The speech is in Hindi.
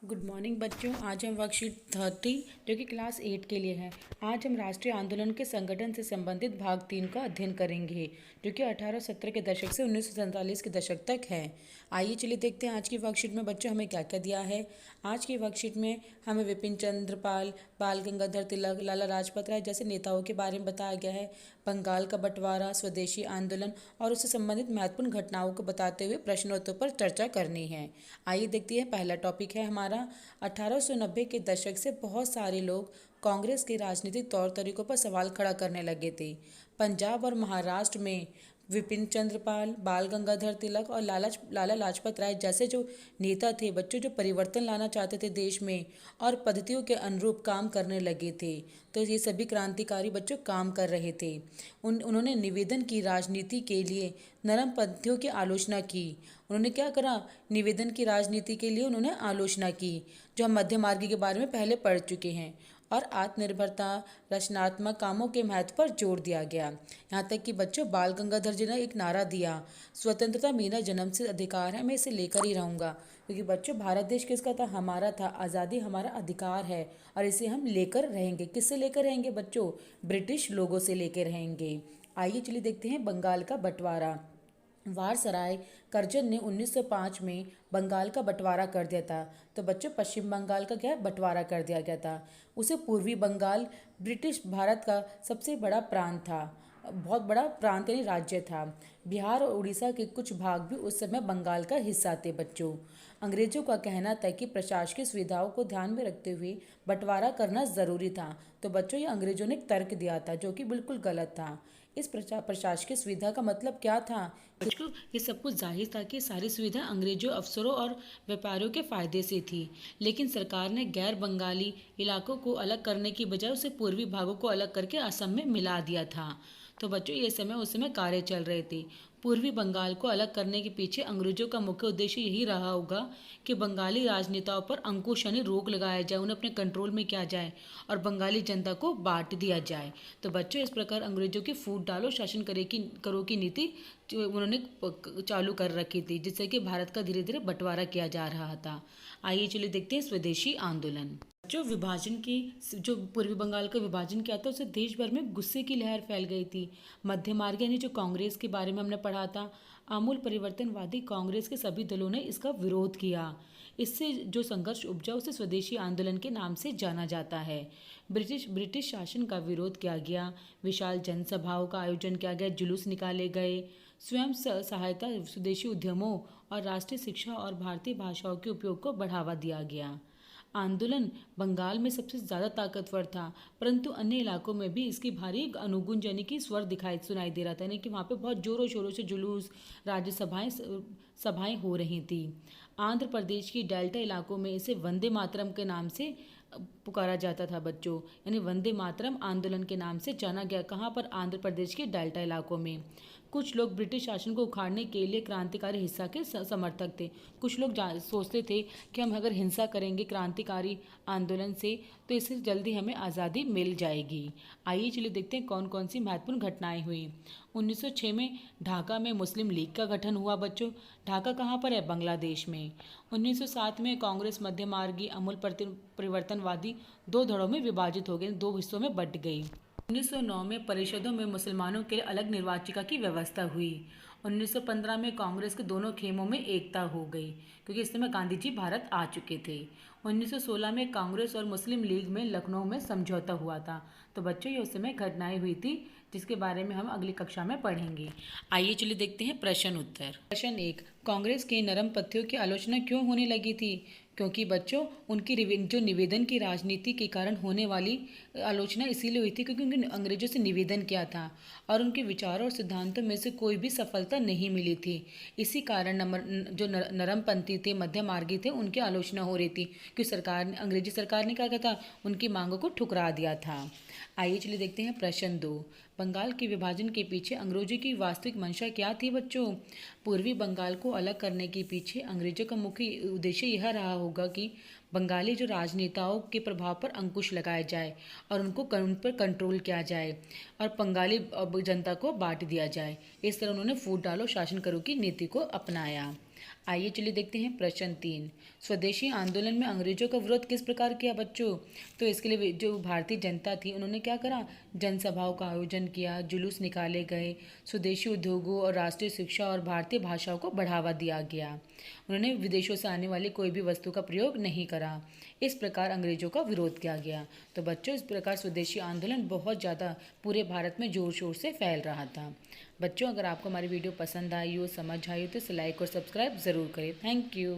गुड मॉर्निंग बच्चों। आज हम वर्कशीट 30 जो कि क्लास 8 के लिए है। आज हम राष्ट्रीय आंदोलन के संगठन से संबंधित भाग 3 का अध्ययन करेंगे जो कि 1870 के दशक से 1947 के दशक तक है। आइए चलिए देखते हैं आज की वर्कशीट में बच्चों हमें क्या क्या दिया है। आज की वर्कशीट में हमें विपिन चंद्र पाल, बाल गंगाधर तिलक, लाला लाजपत राय जैसे नेताओं के बारे में बताया गया है। बंगाल का बंटवारा, स्वदेशी आंदोलन और उससे संबंधित महत्वपूर्ण घटनाओं को बताते हुए प्रश्नोत्तर पर चर्चा करनी है। आइए देखते हैं, पहला टॉपिक है हमारा 1890 के दशक से बहुत सारे लोग कांग्रेस के राजनीतिक तौर तरीकों पर सवाल खड़ा करने लगे थे। पंजाब और महाराष्ट्र में विपिन चंद्र पाल, बाल गंगाधर तिलक और लाला लाजपत राय जैसे जो नेता थे बच्चों, जो परिवर्तन लाना चाहते थे देश में और पद्धतियों के अनुरूप काम करने लगे थे। तो ये सभी क्रांतिकारी बच्चों काम कर रहे थे। उन्होंने निवेदन की राजनीति के लिए नरम पद्धतियों की आलोचना की। उन्होंने क्या करा? निवेदन की राजनीति के लिए उन्होंने आलोचना की, जो हम मध्य मार्गी के बारे में पहले पढ़ चुके हैं। और आत्मनिर्भरता, रचनात्मक कामों के महत्व पर जोर दिया गया। यहाँ तक कि बच्चों बाल गंगाधर जी ने एक नारा दिया, स्वतंत्रता मेरा जन्म से अधिकार है, मैं इसे लेकर ही रहूँगा। क्योंकि बच्चों भारत देश किसका था? हमारा था। आज़ादी हमारा अधिकार है और इसे हम लेकर रहेंगे। किससे लेकर रहेंगे बच्चों? ब्रिटिश लोगों से लेकर रहेंगे। आइए चलिए देखते हैं बंगाल का बंटवारा। वारसराय कर्जन ने 1905 में बंगाल का बंटवारा कर दिया था। तो बच्चों पश्चिम बंगाल का क्या बंटवारा कर दिया गया था। उसे पूर्वी बंगाल ब्रिटिश भारत का सबसे बड़ा प्रांत था, बहुत बड़ा प्रांत यानी राज्य था। बिहार और उड़ीसा के कुछ भाग भी उस समय बंगाल का हिस्सा थे बच्चों। अंग्रेजों का कहना था कि प्रशासकीय सुविधाओं को ध्यान में रखते हुए बंटवारा करना ज़रूरी था। तो बच्चों ये अंग्रेजों ने एक तर्क दिया था जो कि बिल्कुल गलत था। इस प्रशासकीय सुविधा का मतलब क्या था? बच्चों ये सब कुछ जाहिर था कि सारी सुविधा अंग्रेजों, अफसरों और व्यापारियों के फायदे से थी। लेकिन सरकार ने गैर बंगाली इलाकों को अलग करने की बजाय उसे पूर्वी भागों को अलग करके असम में मिला दिया था। तो बच्चों ये समय उस समय कार्य चल रहे थे। पूर्वी बंगाल को अलग करने के पीछे अंग्रेजों का मुख्य उद्देश्य यही रहा होगा कि बंगाली राजनेताओं पर अंकुश यानी रोक लगाया जाए, उन्हें अपने कंट्रोल में किया जाए और बंगाली जनता को बांट दिया जाए। तो बच्चों इस प्रकार अंग्रेजों की फूट डालो शासन करो की नीति जो उन्होंने चालू कर रखी थी, जिससे कि भारत का धीरे धीरे बंटवारा किया जा रहा था। आइए चलिए देखते हैं स्वदेशी आंदोलन। जो पूर्वी बंगाल का विभाजन किया था, उससे देश भर में गुस्से की लहर फैल गई थी। मध्य मार्ग यानी जो कांग्रेस के बारे में हमने पढ़ा था, आमूल परिवर्तनवादी कांग्रेस के सभी दलों ने इसका विरोध किया। इससे जो संघर्ष उपजा उसे स्वदेशी आंदोलन के नाम से जाना जाता है। ब्रिटिश शासन का विरोध किया गया, विशाल जनसभाओं का आयोजन किया गया, जुलूस निकाले गए, स्वयं सहायता, स्वदेशी उद्यमों और राष्ट्रीय शिक्षा और भारतीय भाषाओं के उपयोग को बढ़ावा दिया गया। आंदोलन बंगाल में सबसे ज़्यादा ताकतवर था, परंतु अन्य इलाकों में भी इसकी भारी अनुगूंज यानी कि स्वर सुनाई दे रहा था, यानी कि वहाँ पे बहुत जोरों शोरों से जुलूस, राज्य सभाएं हो रही थी। आंध्र प्रदेश की डेल्टा इलाकों में इसे वंदे मातरम के नाम से पुकारा जाता था बच्चों, यानी वंदे मातरम आंदोलन के नाम से जाना गया। कहाँ पर? आंध्र प्रदेश के डेल्टा इलाकों में। कुछ लोग ब्रिटिश शासन को उखाड़ने के लिए क्रांतिकारी हिंसा के समर्थक थे। कुछ लोग सोचते थे कि हम अगर हिंसा करेंगे क्रांतिकारी आंदोलन से तो इससे जल्दी हमें आज़ादी मिल जाएगी। आइए चलिए देखते हैं कौन कौन सी महत्वपूर्ण घटनाएं हुई। 1906 में ढाका में मुस्लिम लीग का गठन हुआ बच्चों। ढाका कहाँ पर है? बांग्लादेश में। 1907 में कांग्रेस मध्य मार्गी अमूल परिवर्तनवादी दो धड़ों में विभाजित हो गई, दो हिस्सों में बंट गई। 1909 में परिषदों में मुसलमानों के लिए अलग निर्वाचिका की व्यवस्था हुई। 1915 में कांग्रेस के दोनों खेमों में एकता हो गई, क्योंकि इस समय गांधी जी भारत आ चुके थे। 1916 में कांग्रेस और मुस्लिम लीग में लखनऊ में समझौता हुआ था। तो बच्चों ये उस समय घटनाएं हुई थी जिसके बारे में हम अगली कक्षा में पढ़ेंगे। आइए चलिए देखते हैं प्रश्न उत्तर। प्रश्न 1, कांग्रेस की नरम पत्तियों की आलोचना क्यों होने लगी थी? क्योंकि बच्चों उनकी जो निवेदन की राजनीति के कारण होने वाली आलोचना इसीलिए हुई थी क्योंकि उन्होंने अंग्रेजों से निवेदन किया था और उनके विचारों और सिद्धांतों में से कोई भी सफलता नहीं मिली थी। इसी कारण जो नरमपंथी थे, मध्य मार्गी थे, उनकी आलोचना हो रही थी क्योंकि अंग्रेजी सरकार ने क्या किया था? उनकी मांगों को ठुकरा दिया था। आइए चलिए देखते हैं प्रश्न 2, बंगाल के विभाजन के पीछे अंग्रेजों की वास्तविक मंशा क्या थी बच्चों? पूर्वी बंगाल को अलग करने के पीछे अंग्रेजों का मुख्य उद्देश्य यह रहा होगा कि बंगाली जो राजनेताओं के प्रभाव पर अंकुश लगाया जाए और उन पर कंट्रोल किया जाए और बंगाली जनता को बांट दिया जाए। इस तरह उन्होंने फूट डालो शासन करो की नीति को अपनाया। आइए चलिए देखते हैं प्रश्न 3। स्वदेशी आंदोलन में अंग्रेजों का विरोध किस प्रकार किया बच्चों? तो इसके लिए जो भारतीय जनता थी उन्होंने क्या करा, जनसभाओं का आयोजन किया, जुलूस निकाले गए, स्वदेशी उद्योगों और राष्ट्रीय शिक्षा और भारतीय भाषाओं को बढ़ावा दिया गया। उन्होंने विदेशों से आने वाली कोई भी वस्तु का प्रयोग नहीं करा। इस प्रकार अंग्रेजों का विरोध किया गया। तो बच्चों, इस प्रकार स्वदेशी आंदोलन बहुत ज़्यादा पूरे भारत में ज़ोर शोर से फैल रहा था। बच्चों, अगर आपको हमारी वीडियो पसंद आई हो, समझ आई हो तो इसे लाइक और सब्सक्राइब ज़रूर करें। Thank you.